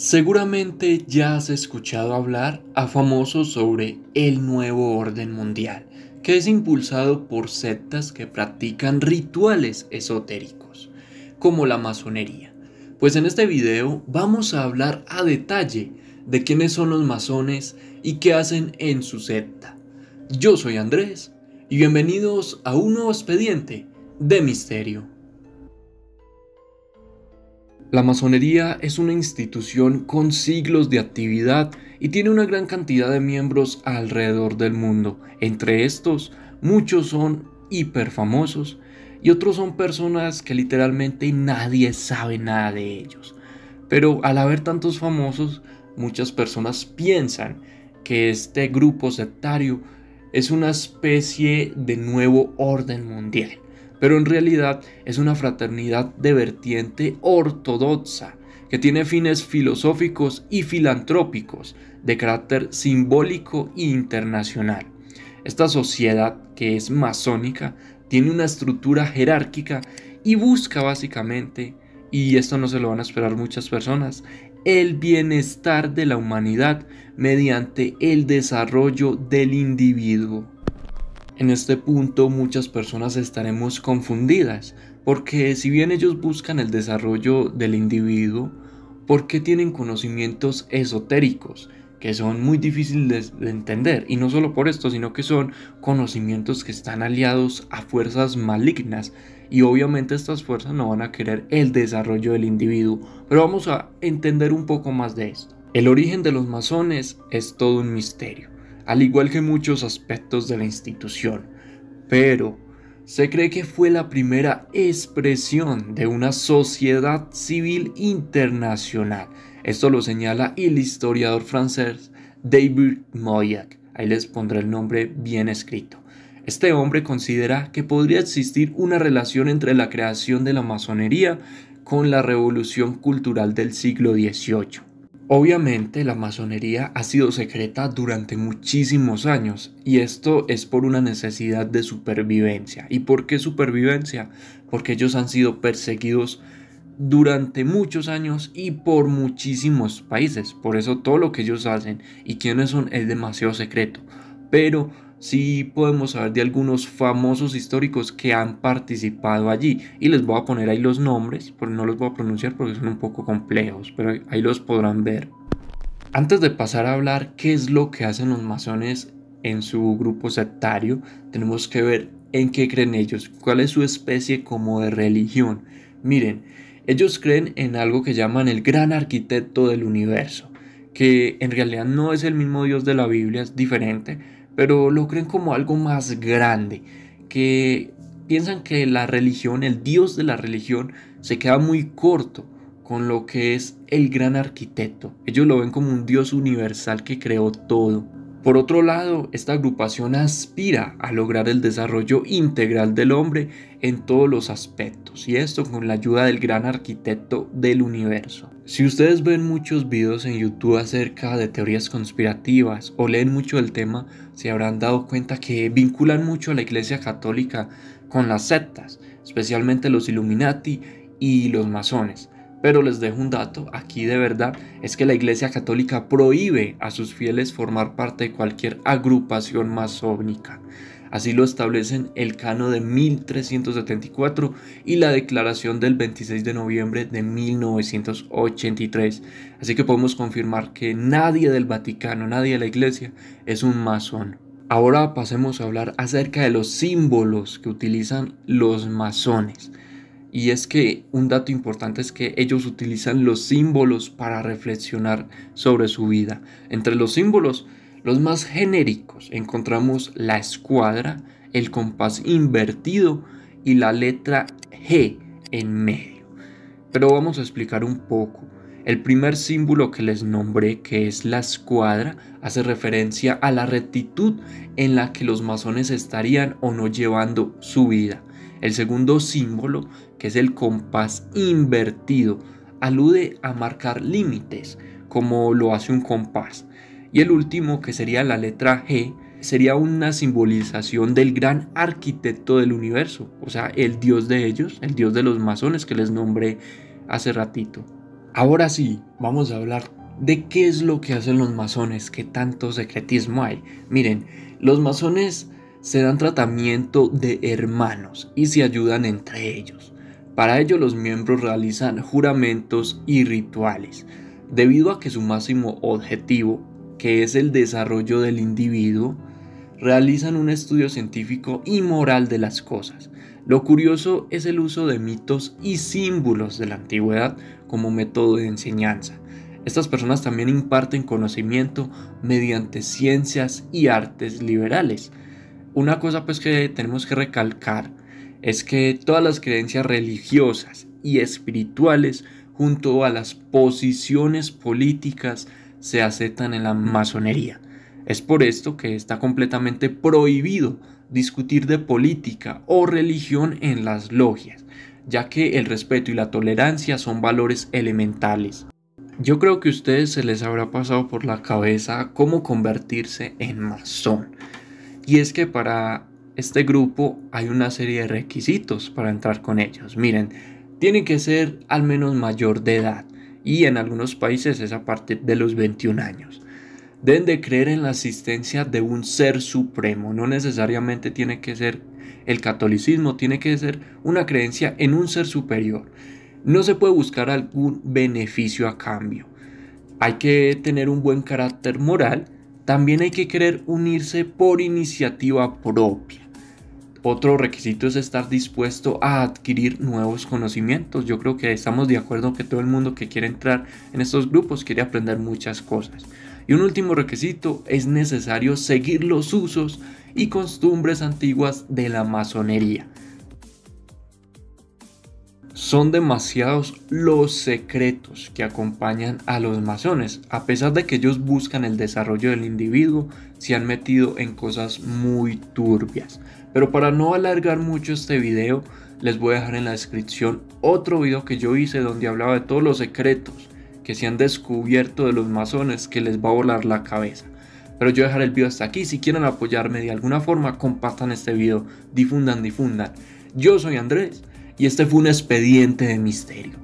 Seguramente ya has escuchado hablar a famosos sobre el nuevo orden mundial, que es impulsado por sectas que practican rituales esotéricos, como la masonería. Pues en este video vamos a hablar a detalle de quiénes son los masones y qué hacen en su secta. Yo soy Andrés y bienvenidos a un nuevo expediente de misterio. La masonería es una institución con siglos de actividad y tiene una gran cantidad de miembros alrededor del mundo. Entre estos, muchos son hiperfamosos y otros son personas que literalmente nadie sabe nada de ellos. Pero al haber tantos famosos, muchas personas piensan que este grupo sectario es una especie de nuevo orden mundial, pero en realidad es una fraternidad de vertiente ortodoxa que tiene fines filosóficos y filantrópicos de carácter simbólico e internacional. Esta sociedad, que es masónica, tiene una estructura jerárquica y busca básicamente, y esto no se lo van a esperar muchas personas, el bienestar de la humanidad mediante el desarrollo del individuo. En este punto muchas personas estaremos confundidas, porque si bien ellos buscan el desarrollo del individuo, ¿por qué tienen conocimientos esotéricos que son muy difíciles de entender? Y no solo por esto, sino que son conocimientos que están aliados a fuerzas malignas, y obviamente estas fuerzas no van a querer el desarrollo del individuo. Pero vamos a entender un poco más de esto. El origen de los masones es todo un misterio, al igual que muchos aspectos de la institución, pero se cree que fue la primera expresión de una sociedad civil internacional. Esto lo señala el historiador francés David Moyac. Ahí les pondré el nombre bien escrito. Este hombre considera que podría existir una relación entre la creación de la masonería con la revolución cultural del siglo XVIII. Obviamente la masonería ha sido secreta durante muchísimos años, y esto es por una necesidad de supervivencia. ¿Y por qué supervivencia? Porque ellos han sido perseguidos durante muchos años y por muchísimos países. Por eso todo lo que ellos hacen y quiénes son es demasiado secreto. Pero sí podemos saber de algunos famosos históricos que han participado allí, y les voy a poner ahí los nombres, pero no los voy a pronunciar porque son un poco complejos, pero ahí los podrán ver. Antes de pasar a hablar qué es lo que hacen los masones en su grupo sectario, tenemos que ver en qué creen ellos, cuál es su especie como de religión. Miren, ellos creen en algo que llaman el gran arquitecto del universo, que en realidad no es el mismo Dios de la Biblia, es diferente, pero lo creen como algo más grande, que piensan que la religión, el Dios de la religión, se queda muy corto con lo que es el gran arquitecto. Ellos lo ven como un Dios universal que creó todo. Por otro lado, esta agrupación aspira a lograr el desarrollo integral del hombre en todos los aspectos, y esto con la ayuda del gran arquitecto del universo. Si ustedes ven muchos videos en YouTube acerca de teorías conspirativas o leen mucho del tema, se habrán dado cuenta que vinculan mucho a la Iglesia Católica con las sectas, especialmente los Illuminati y los masones. Pero les dejo un dato aquí de verdad, es que la Iglesia Católica prohíbe a sus fieles formar parte de cualquier agrupación masónica. Así lo establecen el Canon de 1374 y la Declaración del 26 de noviembre de 1983. Así que podemos confirmar que nadie del Vaticano, nadie de la Iglesia es un masón. Ahora pasemos a hablar acerca de los símbolos que utilizan los masones. Y es que un dato importante es que ellos utilizan los símbolos para reflexionar sobre su vida. Entre los símbolos, los más genéricos, encontramos la escuadra, el compás invertido y la letra G en medio. Pero vamos a explicar un poco. El primer símbolo que les nombré, que es la escuadra, hace referencia a la rectitud en la que los masones estarían o no llevando su vida. El segundo símbolo, que es el compás invertido, alude a marcar límites, como lo hace un compás. Y el último, que sería la letra G, sería una simbolización del gran arquitecto del universo, o sea, el dios de ellos, el dios de los masones que les nombré hace ratito. Ahora sí, vamos a hablar de qué es lo que hacen los masones, qué tanto secretismo hay. Miren, los masones se dan tratamiento de hermanos y se ayudan entre ellos. Para ello los miembros realizan juramentos y rituales, debido a que su máximo objetivo, que es el desarrollo del individuo, realizan un estudio científico y moral de las cosas. Lo curioso es el uso de mitos y símbolos de la antigüedad como método de enseñanza. Estas personas también imparten conocimiento mediante ciencias y artes liberales. Una cosa pues que tenemos que recalcar es que todas las creencias religiosas y espirituales junto a las posiciones políticas se aceptan en la masonería. Es por esto que está completamente prohibido discutir de política o religión en las logias, ya que el respeto y la tolerancia son valores elementales. Yo creo que a ustedes se les habrá pasado por la cabeza cómo convertirse en masón. Y es que para este grupo hay una serie de requisitos para entrar con ellos. Miren, tienen que ser al menos mayor de edad y en algunos países es a partir de los 21 años. Deben de creer en la existencia de un ser supremo, no necesariamente tiene que ser el catolicismo, tiene que ser una creencia en un ser superior. No se puede buscar algún beneficio a cambio. Hay que tener un buen carácter moral, también hay que querer unirse por iniciativa propia. Otro requisito es estar dispuesto a adquirir nuevos conocimientos. Yo creo que estamos de acuerdo que todo el mundo que quiere entrar en estos grupos quiere aprender muchas cosas. Y un último requisito, es necesario seguir los usos y costumbres antiguas de la masonería. Son demasiados los secretos que acompañan a los masones. A pesar de que ellos buscan el desarrollo del individuo, se han metido en cosas muy turbias. Pero para no alargar mucho este video, les voy a dejar en la descripción otro video que yo hice donde hablaba de todos los secretos que se han descubierto de los masones que les va a volar la cabeza. Pero yo dejaré el video hasta aquí. Si quieren apoyarme de alguna forma, compartan este video, difundan. Yo soy Andrés y este fue un expediente de misterio.